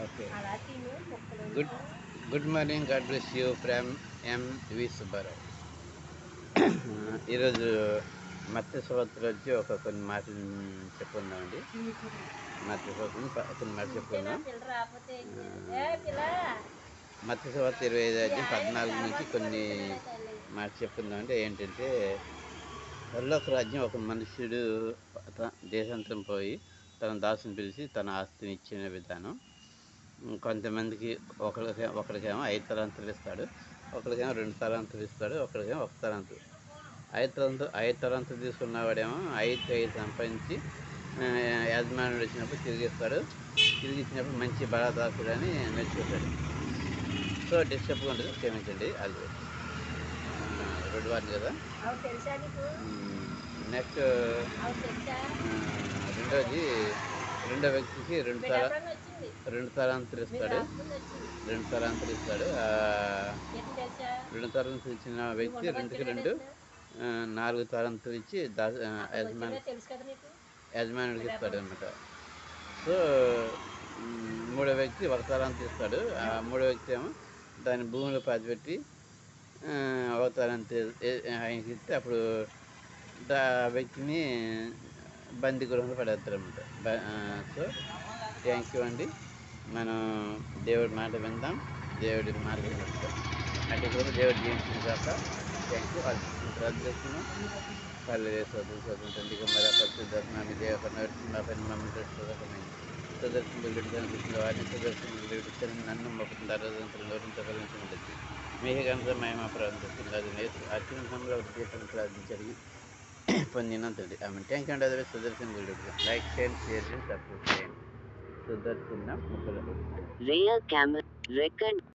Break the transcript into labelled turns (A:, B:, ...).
A: Okay.
B: అలా తిను ముక్కలు
A: good good morning. God bless you from M V Subbarao. ఈరోజు మత్స్య సువార్తలో వచ్చి కొన్ని మాటలు చెప్పుకుందామండి. మత్స్య సువార్తని కొన్ని మాటలు చెప్పుకుందాం.
B: పిల్ల రాకపోతే పిల్ల
A: మత్స్య సువార్త 25 నుంచి కొన్ని మాటలు చెప్పుకుందామంటే ఏంటంటే, పరలోక రాజ్యం ఒక మనుష్యుడు దేశాంతరం పోయి తన దాసుని పిలిచి తన ఆస్తిని ఇచ్చిన విధానం. కొంతమందికి ఒకరికేమో 5 తలాంతులు ఇస్తాడు, ఒకరికేమో 2 తలాంతులు ఇస్తాడు, ఒకరికేమో 1 తలాంతు. 5 తలాంతులు తీసుకున్నవాడేమో 5 సంపాదించి యజమానుడు వచ్చినప్పుడు తిరిగి ఇచ్చినప్పుడు మంచి బలదాసుడని మెచ్చుకుంటాడు. సో డిస్టర్బ్గా ఉంటుంది, క్షమించండి. అది 2 వారిని కదా. నెక్స్ట్ రెండోది, రెండో వ్యక్తికి 2 తలాంతులు ఇస్తాడు. 2 తలాంతులు ఇస్తాడు. 2 తలాంతులు ఇచ్చిన వ్యక్తి 2కి 2 4 తలాంతులు ఇచ్చి యజమానుడికి ఇస్తాడు అనమాట. సో మూడో వ్యక్తి 1 తలాంతు ఇస్తాడు. ఆ మూడో వ్యక్తి ఏమో దాని భూమిలో పాతిపెట్టి 1 తలాంతు ఆయనకి ఇస్తే అప్పుడు వ్యక్తిని బందీ గృహంలో పడేస్తారు అనమాట. సో థ్యాంక్ యూ అండి. మనం దేవుడి మాట విందాం, దేవుడి మార్గం విందాం. అంటే కూడా దేవుడు జీవించిన కాక థ్యాంక్ యూ. ప్రార్థిస్తున్నాం. పల్లె స్వతంత్రం తండ్రి కుమార పరిశుద్ధాత్మ దేవకరణ మా పని మమ్మల్ని ప్రస్తుతమైంది సుదర్శన వారిని సుదర్శన నన్ను మొక్కుతుంది ఆరాధించబడింది. మీకే కనుక మేము ప్రార్థిస్తుంది. అది అత్యున్నతంలో జీతం ప్రార్థించడి పొందినంతది. ఆమె ట్యాంక్ అండ్ అదే సుదర్శన లైక్ చేయండి, షేర్ చేయండి, సబ్స్క్రైబ్ చేయండి. సుదర్శన ముక్కలు